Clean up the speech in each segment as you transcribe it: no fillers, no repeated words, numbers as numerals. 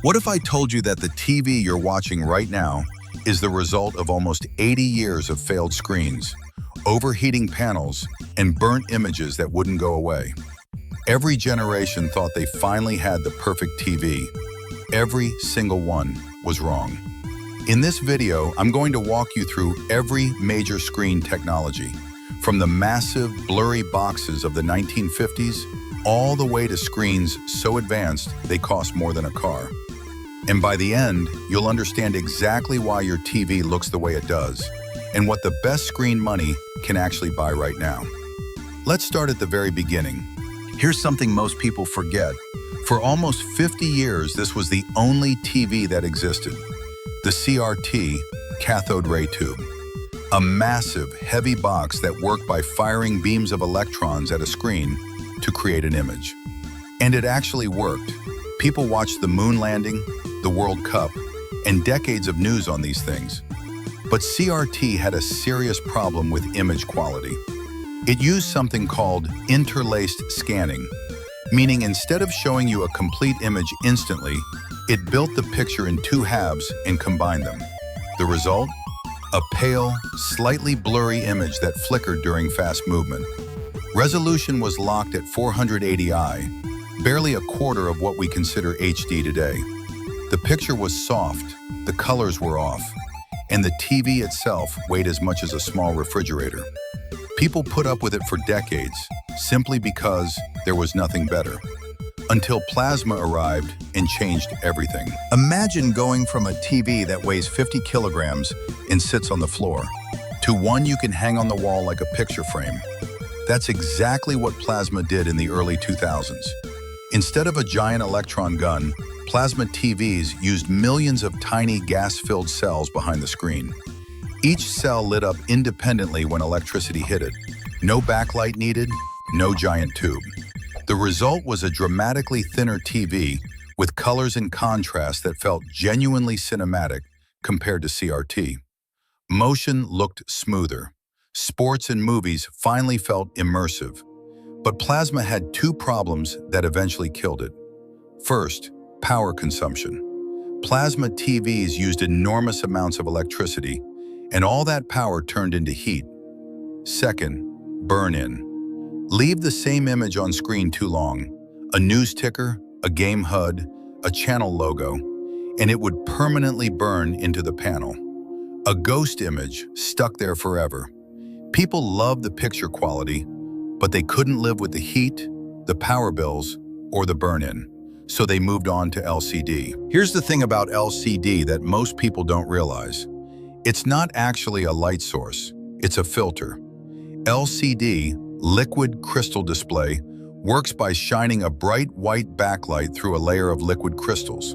What if I told you that the TV you're watching right now is the result of almost 80 years of failed screens, overheating panels, and burnt images that wouldn't go away? Every generation thought they finally had the perfect TV. Every single one was wrong. In this video, I'm going to walk you through every major screen technology, from the massive, blurry boxes of the 1950s all the way to screens so advanced they cost more than a car. And by the end, you'll understand exactly why your TV looks the way it does, and what the best screen money can actually buy right now. Let's start at the very beginning. Here's something most people forget. For almost 50 years, this was the only TV that existed: the CRT, cathode ray tube. A massive, heavy box that worked by firing beams of electrons at a screen to create an image. And it actually worked. People watched the moon landing, the World Cup, and decades of news on these things. But CRT had a serious problem with image quality. It used something called interlaced scanning, meaning instead of showing you a complete image instantly, it built the picture in two halves and combined them. The result? A pale, slightly blurry image that flickered during fast movement. Resolution was locked at 480i, barely a quarter of what we consider HD today. The picture was soft, the colors were off, and the TV itself weighed as much as a small refrigerator. People put up with it for decades, simply because there was nothing better. Until plasma arrived and changed everything. Imagine going from a TV that weighs 50 kilograms and sits on the floor, to one you can hang on the wall like a picture frame. That's exactly what plasma did in the early 2000s. Instead of a giant electron gun, plasma TVs used millions of tiny gas-filled cells behind the screen. Each cell lit up independently when electricity hit it. No backlight needed, no giant tube. The result was a dramatically thinner TV with colors and contrast that felt genuinely cinematic compared to CRT. Motion looked smoother. Sports and movies finally felt immersive. But plasma had two problems that eventually killed it. First, power consumption. Plasma TVs used enormous amounts of electricity, and all that power turned into heat. Second, burn-in. Leave the same image on screen too long, a news ticker, a game HUD, a channel logo, and it would permanently burn into the panel. A ghost image stuck there forever. People loved the picture quality, but they couldn't live with the heat, the power bills, or the burn-in, so they moved on to LCD. Here's the thing about LCD that most people don't realize. It's not actually a light source, it's a filter. LCD, liquid crystal display, works by shining a bright white backlight through a layer of liquid crystals.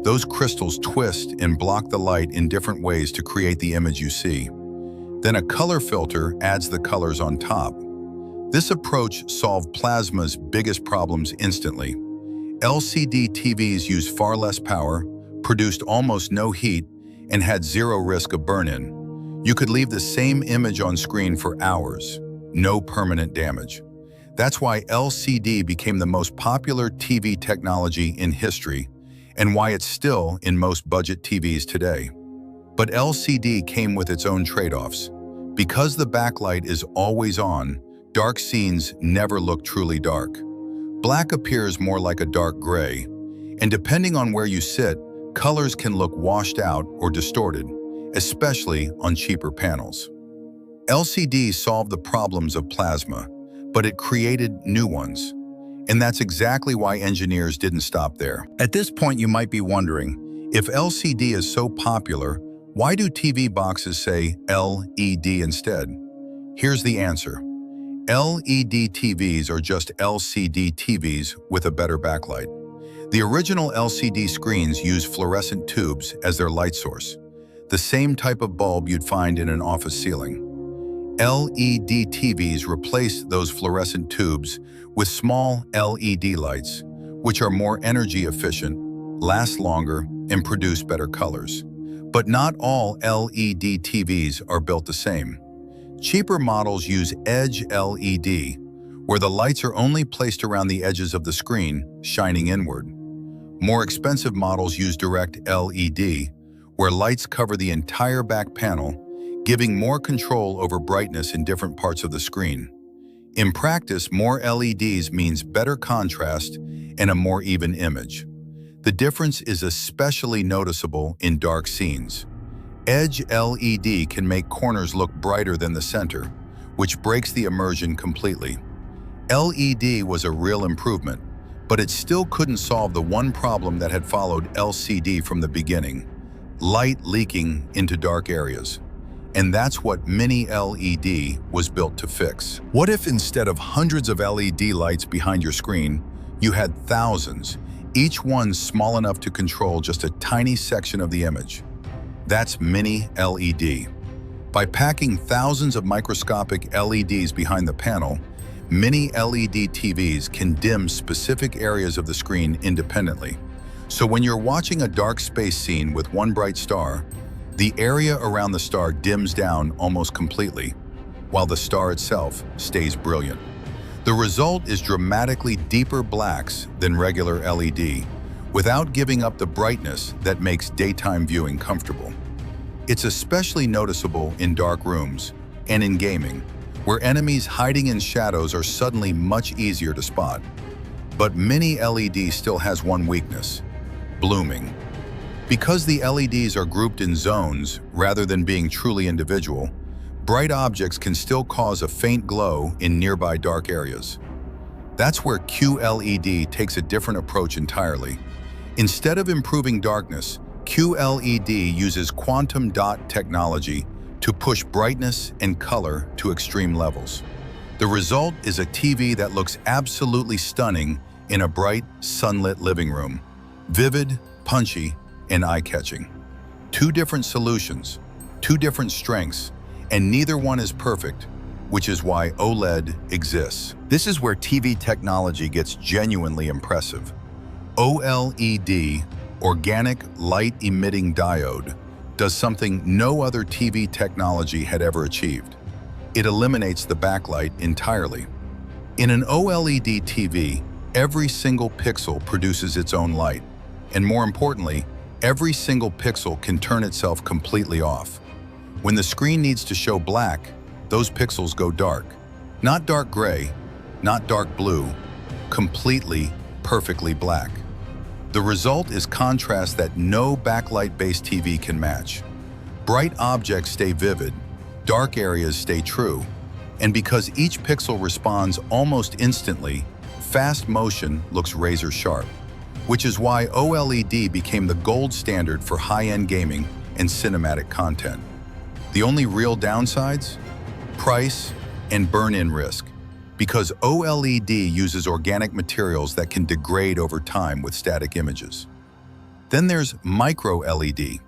Those crystals twist and block the light in different ways to create the image you see. Then a color filter adds the colors on top. This approach solved plasma's biggest problems instantly. LCD TVs used far less power, produced almost no heat, and had zero risk of burn-in. You could leave the same image on screen for hours, no permanent damage. That's why LCD became the most popular TV technology in history, and why it's still in most budget TVs today. But LCD came with its own trade-offs. Because the backlight is always on, dark scenes never look truly dark. Black appears more like a dark gray, and depending on where you sit, colors can look washed out or distorted, especially on cheaper panels. LCD solved the problems of plasma, but it created new ones. And that's exactly why engineers didn't stop there. At this point, you might be wondering, if LCD is so popular, why do TV boxes say LED instead? Here's the answer. LED TVs are just LCD TVs with a better backlight. The original LCD screens used fluorescent tubes as their light source, the same type of bulb you'd find in an office ceiling. LED TVs replaced those fluorescent tubes with small LED lights, which are more energy efficient, last longer, and produce better colors. But not all LED TVs are built the same. Cheaper models use edge LED, where the lights are only placed around the edges of the screen, shining inward. More expensive models use direct LED, where lights cover the entire back panel, giving more control over brightness in different parts of the screen. In practice, more LEDs means better contrast and a more even image. The difference is especially noticeable in dark scenes. Edge LED can make corners look brighter than the center, which breaks the immersion completely. LED was a real improvement, but it still couldn't solve the one problem that had followed LCD from the beginning: light leaking into dark areas. And that's what Mini LED was built to fix. What if instead of hundreds of LED lights behind your screen, you had thousands, each one small enough to control just a tiny section of the image? That's Mini LED. By packing thousands of microscopic LEDs behind the panel, Mini LED TVs can dim specific areas of the screen independently. So when you're watching a dark space scene with one bright star, the area around the star dims down almost completely, while the star itself stays brilliant. The result is dramatically deeper blacks than regular LED, without giving up the brightness that makes daytime viewing comfortable. It's especially noticeable in dark rooms and in gaming, where enemies hiding in shadows are suddenly much easier to spot. But Mini LED still has one weakness: blooming. Because the LEDs are grouped in zones rather than being truly individual, bright objects can still cause a faint glow in nearby dark areas. That's where QLED takes a different approach entirely. Instead of improving darkness, QLED uses quantum dot technology to push brightness and color to extreme levels. The result is a TV that looks absolutely stunning in a bright, sunlit living room. Vivid, punchy, and eye-catching. Two different solutions, two different strengths, and neither one is perfect, which is why OLED exists. This is where TV technology gets genuinely impressive. OLED, Organic Light Emitting Diode, does something no other TV technology had ever achieved. It eliminates the backlight entirely. In an OLED TV, every single pixel produces its own light, and more importantly, every single pixel can turn itself completely off. When the screen needs to show black, those pixels go dark. Not dark gray, not dark blue, completely, perfectly black. The result is contrast that no backlight-based TV can match. Bright objects stay vivid, dark areas stay true, and because each pixel responds almost instantly, fast motion looks razor sharp, which is why OLED became the gold standard for high-end gaming and cinematic content. The only real downsides? Price and burn-in risk, because OLED uses organic materials that can degrade over time with static images. Then there's micro-LED.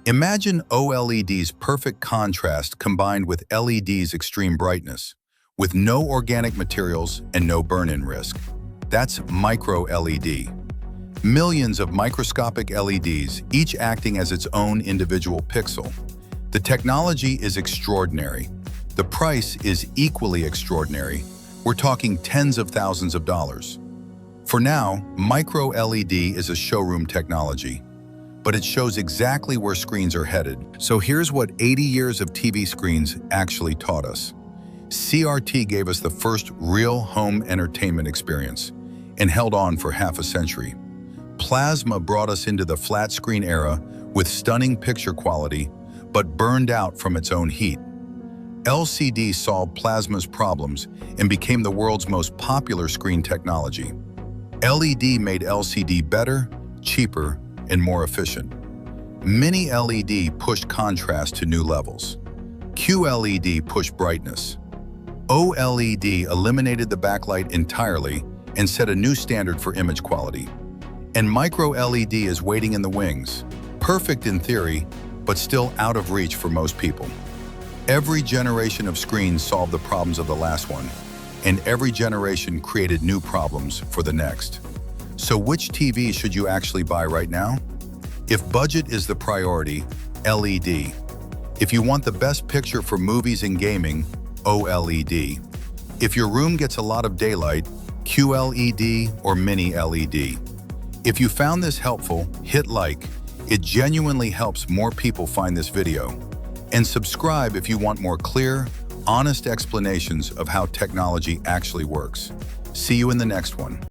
Imagine OLED's perfect contrast combined with LED's extreme brightness, with no organic materials and no burn-in risk. That's micro-LED. Millions of microscopic LEDs, each acting as its own individual pixel. The technology is extraordinary. The price is equally extraordinary. We're talking tens of thousands of dollars. For now, micro-LED is a showroom technology, but it shows exactly where screens are headed. So here's what 80 years of TV screens actually taught us. CRT gave us the first real home entertainment experience and held on for half a century. Plasma brought us into the flat screen era with stunning picture quality, but burned out from its own heat. LCD solved plasma's problems and became the world's most popular screen technology. LED made LCD better, cheaper, and more efficient. Mini LED pushed contrast to new levels. QLED pushed brightness. OLED eliminated the backlight entirely and set a new standard for image quality. And micro LED is waiting in the wings, perfect in theory, but still out of reach for most people. Every generation of screens solved the problems of the last one, and every generation created new problems for the next. So which TV should you actually buy right now? If budget is the priority, LED. If you want the best picture for movies and gaming, OLED. If your room gets a lot of daylight, QLED or Mini LED. If you found this helpful, hit like. It genuinely helps more people find this video. And subscribe if you want more clear, honest explanations of how technology actually works. See you in the next one.